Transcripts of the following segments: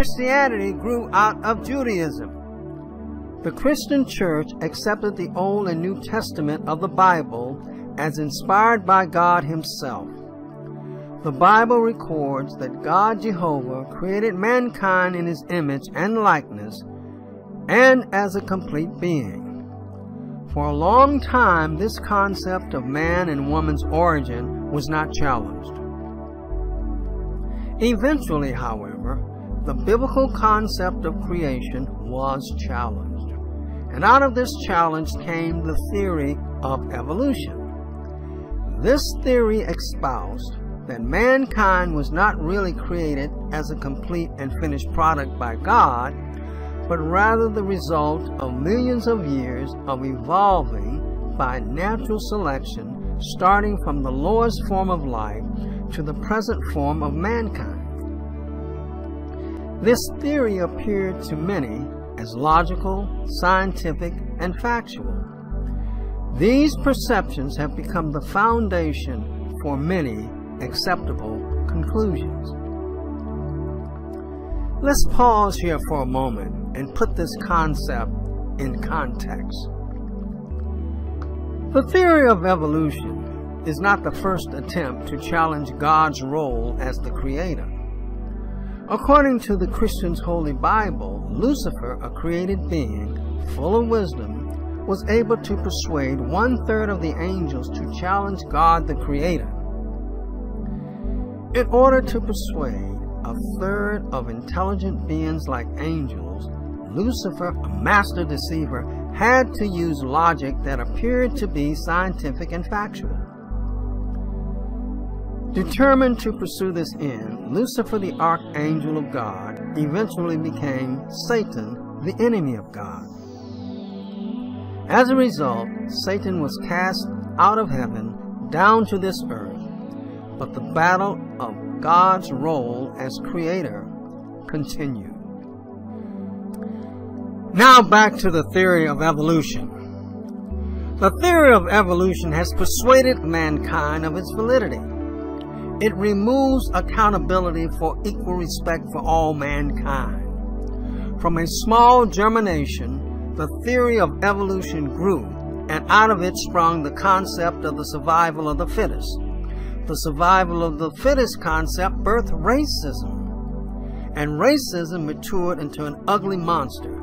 Christianity grew out of Judaism. The Christian church accepted the Old and New Testament of the Bible as inspired by God Himself. The Bible records that God Jehovah created mankind in His image and likeness and as a complete being. For a long time, this concept of man and woman's origin was not challenged. Eventually, however, the biblical concept of creation was challenged. And out of this challenge came the theory of evolution. This theory espoused that mankind was not really created as a complete and finished product by God, but rather the result of millions of years of evolving by natural selection, starting from the lowest form of life to the present form of mankind. This theory appeared to many as logical, scientific, and factual. These perceptions have become the foundation for many acceptable conclusions. Let's pause here for a moment and put this concept in context. The theory of evolution is not the first attempt to challenge God's role as the creator. According to the Christian's Holy Bible, Lucifer, a created being full of wisdom, was able to persuade 1/3 of the angels to challenge God the Creator. In order to persuade 1/3 of intelligent beings like angels, Lucifer, a master deceiver, had to use logic that appeared to be scientific and factual. Determined to pursue this end, Lucifer, the archangel of God, eventually became Satan, the enemy of God. As a result, Satan was cast out of heaven down to this earth, but the battle of God's role as creator continued. Now back to the theory of evolution. The theory of evolution has persuaded mankind of its validity. It removes accountability for equal respect for all mankind. From a small germination, the theory of evolution grew, and out of it sprung the concept of the survival of the fittest. The survival of the fittest concept birthed racism, and racism matured into an ugly monster,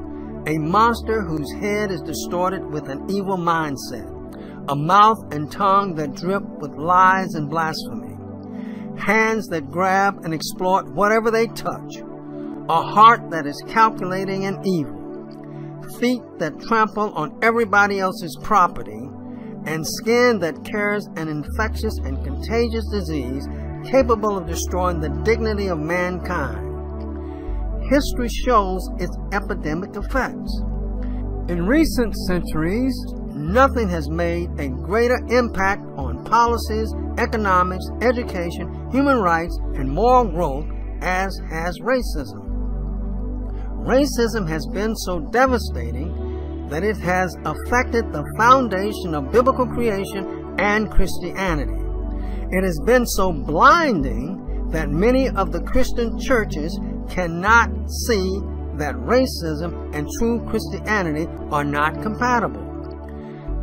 a monster whose head is distorted with an evil mindset, a mouth and tongue that drip with lies and blasphemy, hands that grab and exploit whatever they touch, a heart that is calculating and evil, feet that trample on everybody else's property, and skin that carries an infectious and contagious disease capable of destroying the dignity of mankind. History shows its epidemic effects. In recent centuries, nothing has made a greater impact on policies, economics, education, human rights, and moral growth as has racism. Racism has been so devastating that it has affected the foundation of biblical creation and Christianity. It has been so blinding that many of the Christian churches cannot see that racism and true Christianity are not compatible.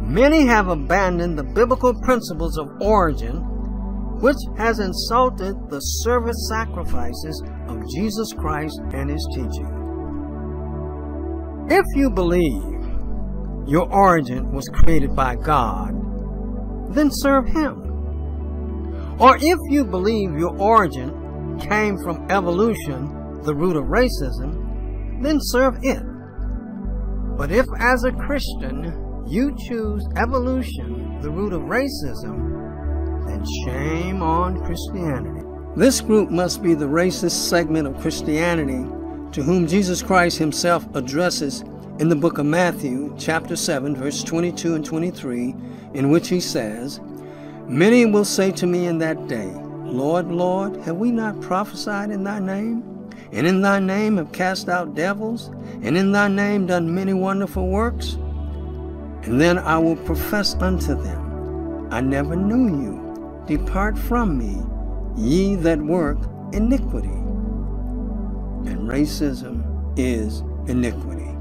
Many have abandoned the biblical principles of origin, which has insulted the service sacrifices of Jesus Christ and His teaching. If you believe your origin was created by God, then serve Him. Or if you believe your origin came from evolution, the root of racism, then serve it. But if as a Christian you choose evolution, the root of racism, then shame on Christianity. This group must be the racist segment of Christianity to whom Jesus Christ Himself addresses in the book of Matthew, chapter 7, verse 22 and 23, in which He says, "Many will say to me in that day, Lord, Lord, have we not prophesied in Thy name? And in Thy name have cast out devils? And in Thy name done many wonderful works? And then I will profess unto them, I never knew you. Depart from me, ye that work iniquity." and racism is iniquity.